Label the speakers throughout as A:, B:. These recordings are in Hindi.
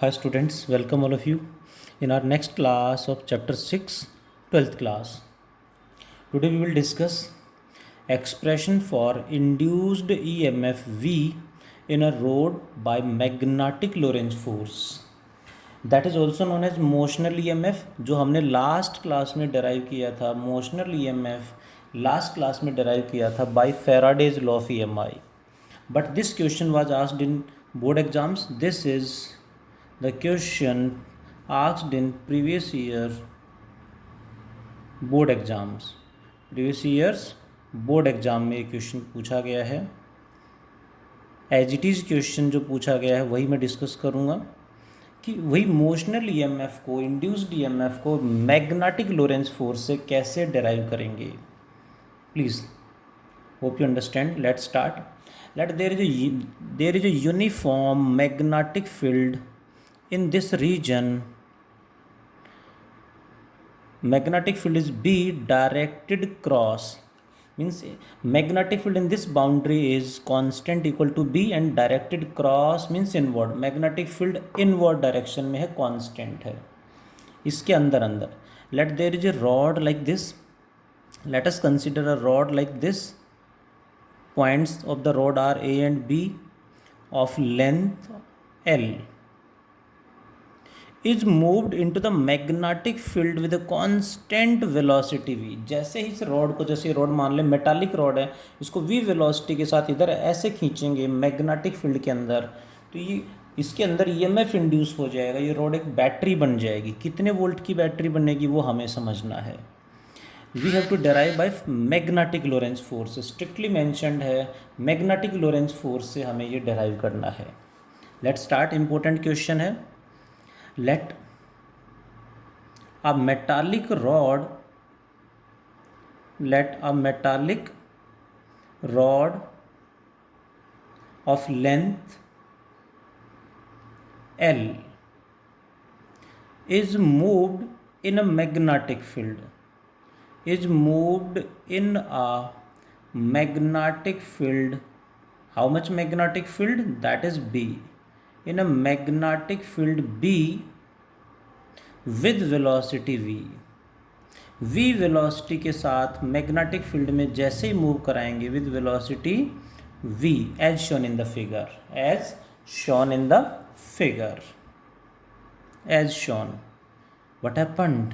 A: Hi students, welcome all of you in our next class of chapter 6, 12th class. Today we will discuss expression for induced EMF V in a rod by magnetic Lorentz force. That is also known as motional EMF, जो हमने लास्ट क्लास में derive किया था. मोशनल EMF लास्ट क्लास में derive किया था by Faraday's law of EMI. But this question was asked in board exams. This is the question asked in previous year board exams. Previous years board exam में क्वेश्चन पूछा गया है. एज इट इज़ क्वेश्चन जो पूछा गया है वही मैं डिस्कस करूँगा कि वही मोशनल ईएमएफ को, इंड्यूस्ड ईएमएफ को मैग्नेटिक लोरेंस फोर्स से कैसे डिराइव करेंगे. Please hope you understand. Let's start. There is a uniform magnetic field in this region. Magnetic field is B directed cross, means magnetic field in this boundary is constant equal to B and directed cross means inward. Magnetic field inward direction में है, constant है. इसके अंदर let there is a rod like this. Let us consider a rod like this. Points of the rod are A and B of length L. Is moved into the magnetic field with a constant velocity v. जैसे ही इस रॉड को, जैसे रॉड मान लें मेटालिक रॉड है, इसको v वेलोसिटी के साथ इधर ऐसे खींचेंगे मैग्नेटिक फील्ड के अंदर, तो ये इसके अंदर ईएमएफ इंड्यूस हो जाएगा. ये रॉड एक बैटरी बन जाएगी. कितने वोल्ट की बैटरी बनेगी वो हमें समझना है. We have to derive by magnetic Lorentz force. Strictly mentioned है, मैग्नेटिक लोरेंस फोर्स से हमें ये डेराइव करना है. Let start. इंपॉर्टेंट क्वेश्चन है. Let a metallic rod of length L is moved in a magnetic field. How much magnetic field? That is B. In a magnetic field B with velocity V. V velocity के साथ magnetic field में जैसे ही move कराएंगे with velocity V as shown in the figure. What happened?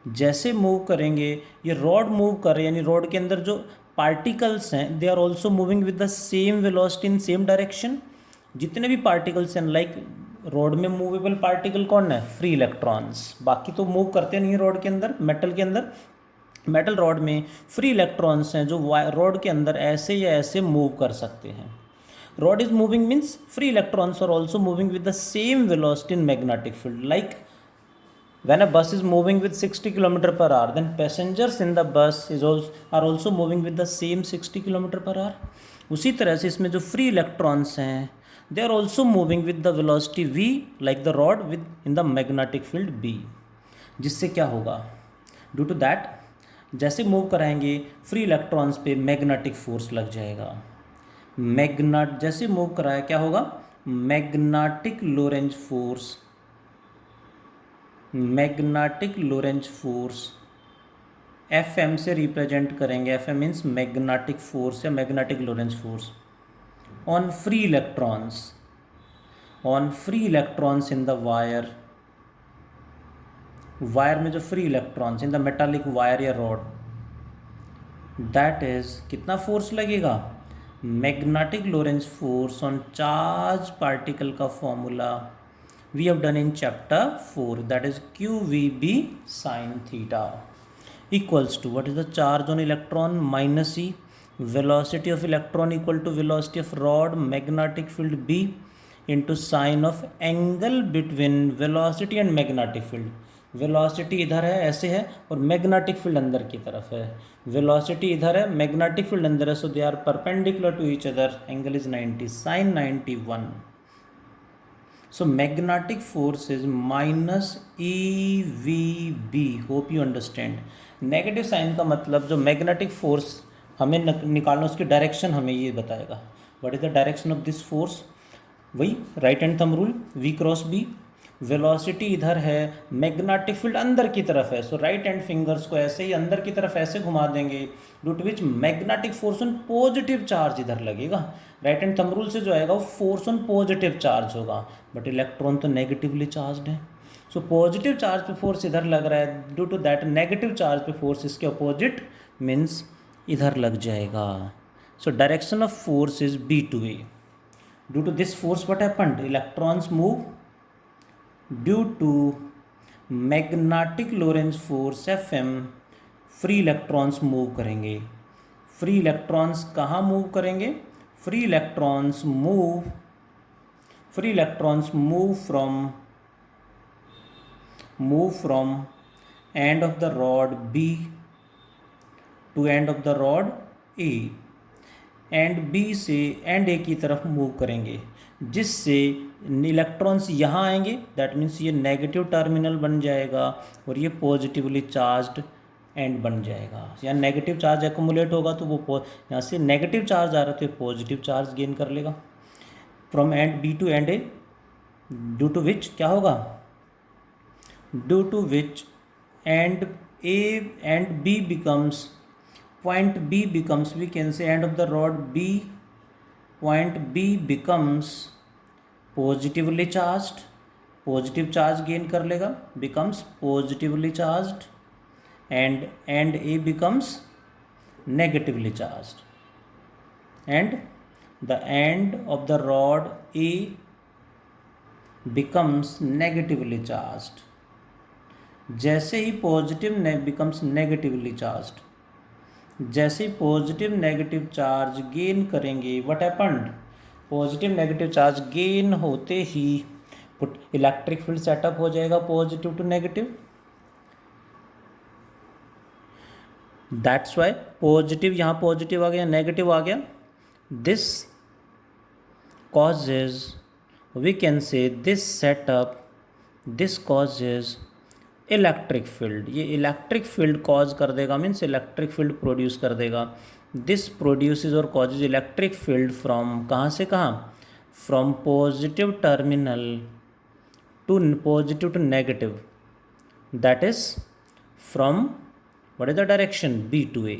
A: जैसे मूव करेंगे, ये रॉड मूव कर रहे हैं, यानी रॉड के अंदर जो पार्टिकल्स हैं they are also moving with the same velocity in same direction. जितने भी पार्टिकल्स हैं, लाइक रॉड में मूवेबल पार्टिकल कौन है? Free electrons. बाकी तो मूव करते नहीं रॉड के अंदर. मेटल के अंदर, मेटल रॉड में फ्री इलेक्ट्रॉन्स हैं जो रॉड के अंदर ऐसे या ऐसे मूव कर सकते हैं. Rod is moving means free electrons are also moving with the same velocity in magnetic field. Like when a bus is moving with 60 km per hour, then passengers in the bus are also moving with the same 60 km per hour. उसी तरह से इसमें जो फ्री इलेक्ट्रॉन्स हैं they are also moving with the velocity v like the rod with in the magnetic field B. जिससे क्या होगा? Due to that, जैसे मूव कराएंगे फ्री इलेक्ट्रॉन्स पे मैग्नेटिक फोर्स लग जाएगा. जैसे मूव कराया क्या होगा? मैग्नेटिक लोरेंज फोर्स FM से रिप्रेजेंट करेंगे. FM मीन्स मैग्नेटिक फोर्स या magnetic Lorentz force on free electrons in the wire में जो free electrons in the metallic wire या रॉड, दैट इज कितना फोर्स लगेगा? Magnetic Lorentz force on charge particle का formula we have done in chapter 4, that is QVB sin theta equals to what is the charge on electron minus E. Velocity of electron equal to velocity of rod magnetic field B into sine of angle between velocity and magnetic field. Velocity इधर है ऐसे है और मैग्नेटिक फील्ड अंदर की तरफ है. वेलोसिटी इधर है, मैग्नेटिक फील्ड अंदर है, so they are perpendicular to each other. Angle is 90, sin 91. So magnetic force is minus EVB. Hope you understand. Negative sign का मतलब जो मैग्नेटिक फोर्स हमें निकालना, उसकी डायरेक्शन हमें ये बताएगा. What is the direction of this force? वही right hand thumb rule, V cross B. Velocity इधर है, मैग्नेटिक फील्ड अंदर की तरफ है, सो राइट हैंड फिंगर्स को ऐसे ही अंदर की तरफ ऐसे घुमा देंगे, due to which magnetic force on positive charge इधर लगेगा। राइट हैंड थंब रूल से जो आएगा वो फोर्स ऑन पॉजिटिव चार्ज होगा, बट इलेक्ट्रॉन तो नेगेटिवली चार्ज है, सो पॉजिटिव चार्ज पे फोर्स इधर लग रहा है, due to that negative charge पे फोर्स इसके अपोजिट मीन्स इधर लग जाएगा। So direction of force is B to A. Due to this force what happened, electrons move due to magnetic Lorentz force F M, free electrons move करेंगे। फ्री इलेक्ट्रॉन्स कहाँ मूव करेंगे, free electrons move from end of the rod B to end of the rod A, and B से एंड ए की तरफ मूव करेंगे, जिससे इलेक्ट्रॉन्स यहाँ आएंगे, दैट मीन्स ये नेगेटिव टर्मिनल बन जाएगा और ये पॉजिटिवली चार्ज्ड एंड बन जाएगा। यहाँ नेगेटिव चार्ज एक्यूमुलेट होगा तो वो यहाँ से नेगेटिव चार्ज आ रहा है तो ये पॉजिटिव चार्ज गेन कर लेगा from end B to end A, due to which क्या होगा, due to which end A and B becomes, point B becomes, we can say end of the rod B, point B becomes positively charged, positive charge gain कर लेगा, becomes positively charged, and A becomes negatively charged, and the end of the rod A becomes negatively charged। जैसे ही पॉजिटिव becomes negatively charged, जैसे ही पॉजिटिव नेगेटिव चार्ज गेन करेंगे, what happened, positive negative charge gain होते ही इलेक्ट्रिक फील्ड सेटअप हो जाएगा positive to negative, that's why positive यहाँ पॉजिटिव आ गया, नेगेटिव आ गया, this causes, we can say this setup, this causes electric field, ये इलेक्ट्रिक फील्ड कॉज कर देगा, मीन्स इलेक्ट्रिक फील्ड प्रोड्यूस कर देगा। दिस प्रोड्यूसेस और कॉजेज इलेक्ट्रिक फील्ड फ्रॉम कहाँ से कहाँ, from positive terminal to positive to negative, that is from what is the direction B to A.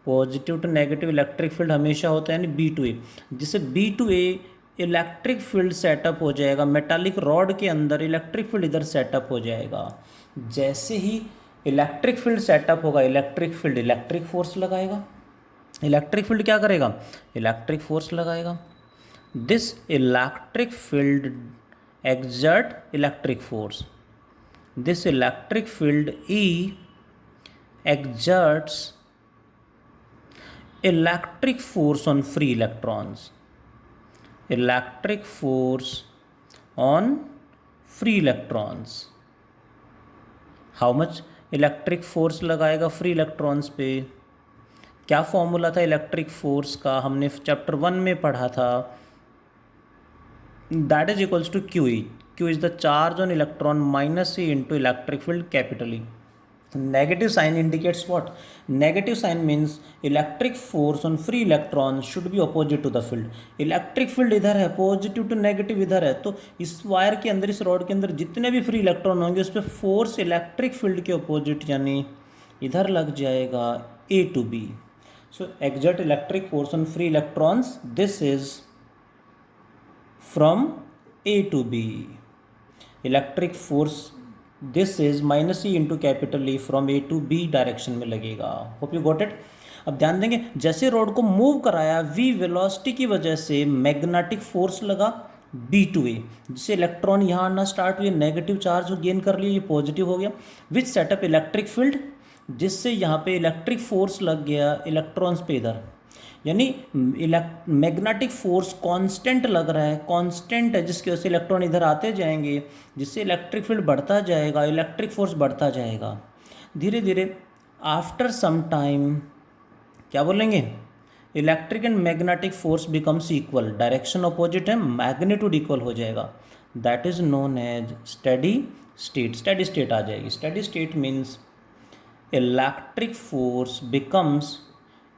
A: Positive to negative electric field हमेशा होता है यानी बी टू ए, जिससे B to A electric field setup हो जाएगा, मेटालिक रॉड के अंदर इलेक्ट्रिक फील्ड इधर सेटअप हो जाएगा। जैसे ही इलेक्ट्रिक फील्ड सेटअप होगा, इलेक्ट्रिक फील्ड इलेक्ट्रिक फोर्स लगाएगा, इलेक्ट्रिक फील्ड क्या करेगा, इलेक्ट्रिक फोर्स लगाएगा, this electric field exert electric force, this electric field E exerts electric force on free electrons, electric force on free electrons। How much electric force लगाएगा फ्री इलेक्ट्रॉन्स पे, क्या फॉर्मूला था इलेक्ट्रिक फोर्स का, हमने चैप्टर 1 में पढ़ा था, that is equals to Q E, Q is the charge on electron minus E into electric field capital E. Negative sign indicates what? Negative sign means electric force on free electrons should be opposite to the field. Electric field इधर है, पॉजिटिव टू नेगेटिव इधर है, तो इस वायर के अंदर, इस रॉड के अंदर जितने भी फ्री इलेक्ट्रॉन होंगे उस पर फोर्स इलेक्ट्रिक फील्ड के अपोजिट यानी इधर लग जाएगा A to B. So exert electric force on free electrons, this is from A to B. Electric force this is minus E into capital E from A to B direction में लगेगा। Hope you got it. अब ध्यान देंगे, जैसे रॉड को मूव कराया वी वेलोसिटी की वजह से मैग्नेटिक फोर्स लगा बी टू ए, जिससे इलेक्ट्रॉन यहाँ आना स्टार्ट हुए, नेगेटिव चार्ज गेन कर लिया, ये पॉजिटिव हो गया, विच सेटअप इलेक्ट्रिक फील्ड, जिससे यहाँ पे इलेक्ट्रिक फोर्स लग गया इलेक्ट्रॉन्स पे इधर, यानी मैग्नेटिक फोर्स कांस्टेंट लग रहा है, कांस्टेंट है, जिसकी वजह से इलेक्ट्रॉन इधर आते जाएंगे, जिससे इलेक्ट्रिक फील्ड बढ़ता जाएगा, इलेक्ट्रिक फोर्स बढ़ता जाएगा धीरे धीरे। आफ्टर सम टाइम क्या बोलेंगे, electric and magnetic force becomes equal, direction opposite है, मैग्नीट्यूड इक्वल हो जाएगा, that is known as steady state. Steady state आ जाएगी। Steady state means electric force becomes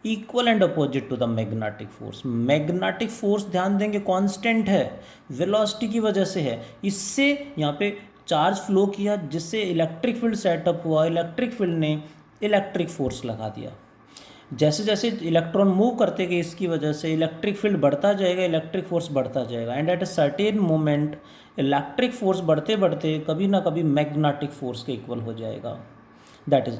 A: equal and opposite to the magnetic force. Magnetic force ध्यान देंगे कांस्टेंट है, वेलोसिटी की वजह से है। इससे यहाँ पे चार्ज फ्लो किया जिससे इलेक्ट्रिक फील्ड सेटअप हुआ, इलेक्ट्रिक फील्ड ने इलेक्ट्रिक फोर्स लगा दिया। जैसे जैसे इलेक्ट्रॉन मूव करते गए इसकी वजह से इलेक्ट्रिक फील्ड बढ़ता जाएगा, इलेक्ट्रिक फोर्स बढ़ता जाएगा, and at a certain moment electric force बढ़ते बढ़ते कभी ना कभी मैग्नेटिक फोर्स के इक्वल हो जाएगा। दैट इज,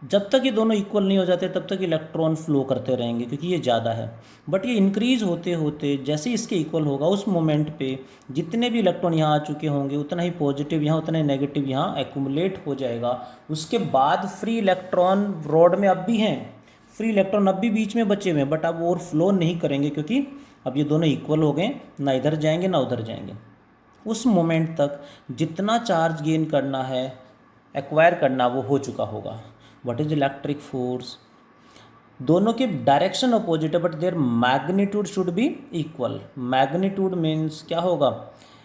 A: जब तक ये दोनों इक्वल नहीं हो जाते तब तक इलेक्ट्रॉन फ्लो करते रहेंगे क्योंकि ये ज़्यादा है। बट ये इंक्रीज होते होते जैसे इसके इक्वल होगा उस मोमेंट पे जितने भी इलेक्ट्रॉन यहाँ आ चुके होंगे उतना ही पॉजिटिव यहाँ, उतना ही नेगेटिव यहाँ एक्यूमुलेट हो जाएगा। उसके बाद फ्री इलेक्ट्रॉन रॉड में अब भी हैं, फ्री इलेक्ट्रॉन अब भी बीच में बचे हुए हैं, बट अब और फ्लो नहीं करेंगे क्योंकि अब ये दोनों इक्वल हो गए, ना इधर जाएंगे ना उधर जाएंगे। उस मोमेंट तक जितना चार्ज गेन करना है, एक्वायर करना, वो हो चुका होगा। What is electric force? दोनों के डायरेक्शन अपोजिट है but there magnitude should be equal. Magnitude means क्या होगा?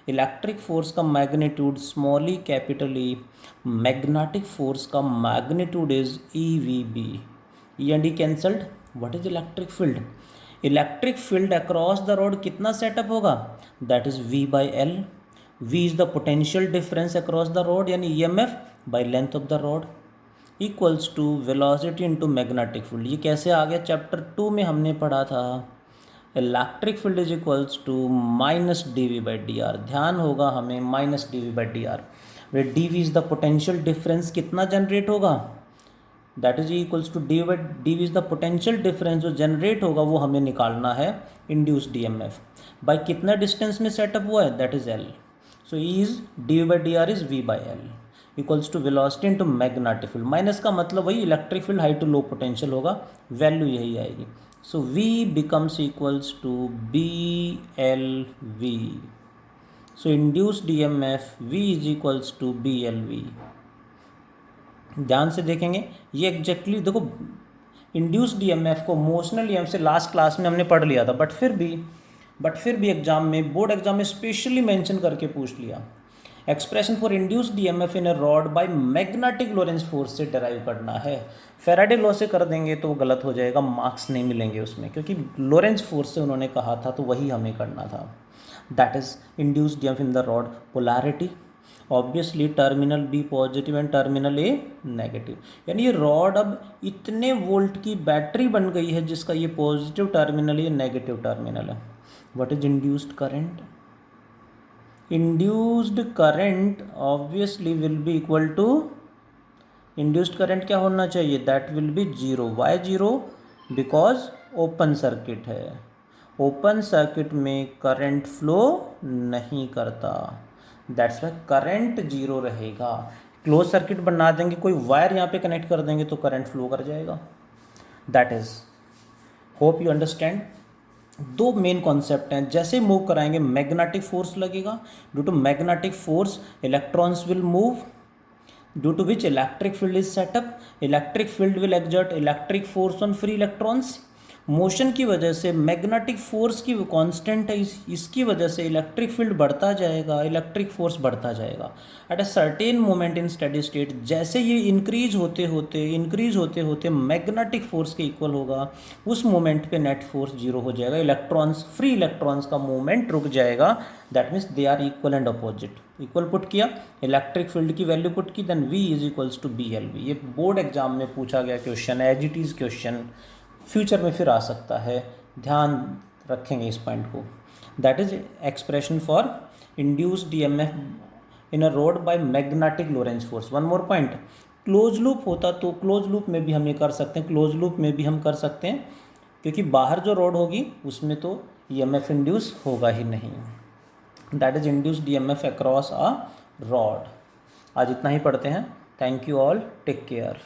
A: इलेक्ट्रिक फोर्स का magnitude small e capital E, magnetic force का magnitude is e v B. E and e cancelled. What is electric field? Electric field across the rod कितना सेटअप होगा? That is V by L. V is the potential difference across the rod यानी EMF by length of the rod equals to velocity into magnetic field. ये कैसे आ गया? चैप्टर 2 में हमने पढ़ा था electric field is equals to minus D by D R. ध्यान होगा हमें minus D by D R, where D V is the potential difference कितना जनरेट होगा, that is equals to D V is the potential difference जो जनरेट होगा वो हमें निकालना है इंड्यूस्ड EMF बाई कितना डिस्टेंस में सेटअप हुआ है, that is L। So E is D by D R is V by L equals to velocity into magnetic field. Minus का मतलब वही electric field high to low potential होगा, वैल्यू यही आएगी। So V becomes equals to BLV। So induced EMF V is equals to BLV। ध्यान से देखेंगे ये एग्जैक्टली देखो, इंड्यूस्ड EMF को मोशनल EMF से लास्ट क्लास में हमने पढ़ लिया था, बट फिर भी एग्जाम में, बोर्ड एग्जाम में स्पेशली मेंशन करके पूछ लिया। Expression for induced EMF in a rod by magnetic Lorentz force से डिराइव करना है। फैराडे लॉ से कर देंगे तो वो गलत हो जाएगा, मार्क्स नहीं मिलेंगे उसमें, क्योंकि लोरेंज फोर्स से उन्होंने कहा था तो वही हमें करना था। That is induced EMF in the rod polarity, obviously terminal B positive and terminal A negative. यानी ये रॉड अब इतने वोल्ट की बैटरी बन गई है जिसका ये पॉजिटिव टर्मिनल, ये नेगेटिव टर्मिनल है। What is induced current? Induced current obviously will be equal to, induced current क्या होना चाहिए? That will be zero. Why zero? Because open circuit है, ओपन सर्किट में करंट फ्लो नहीं करता, दैट्स वाई करंट जीरो रहेगा। क्लोज सर्किट बना देंगे, कोई वायर यहाँ पे कनेक्ट कर देंगे तो करंट फ्लो कर जाएगा। That is, hope you understand. दो मेन कॉन्सेप्ट हैं, जैसे मूव कराएंगे मैग्नेटिक फोर्स लगेगा, due to magnetic force electrons will move, due to which electric field is setup, electric field will exert electric force on free electrons. Motion की वजह से मैग्नेटिक फोर्स की कांस्टेंट है, इसकी वजह से इलेक्ट्रिक फील्ड बढ़ता जाएगा, इलेक्ट्रिक फोर्स बढ़ता जाएगा। At a certain moment in steady state जैसे ये इंक्रीज होते होते मैग्नेटिक फोर्स के इक्वल होगा, उस मोमेंट पे नेट फोर्स जीरो हो जाएगा, इलेक्ट्रॉन्स, फ्री इलेक्ट्रॉन्स का मूवमेंट रुक जाएगा। That means they are equal and opposite. Equal put किया, इलेक्ट्रिक फील्ड की वैल्यू पुट की, then V is equals to BLV। ये बोर्ड एग्जाम में पूछा गया क्वेश्चन है, as it is question, future में फिर आ सकता है, ध्यान रखेंगे इस पॉइंट को। That is expression for induced EMF in a road by magnetic Lorentz force. One more point, close loop होता तो क्लोज लूप में भी हम ये कर सकते हैं, क्लोज लूप में भी हम कर सकते हैं, क्योंकि बाहर जो रोड होगी उसमें तो EMF इंड्यूस होगा ही नहीं। That is induced EMF across a rod. आज इतना ही पढ़ते हैं। Thank you all, take care.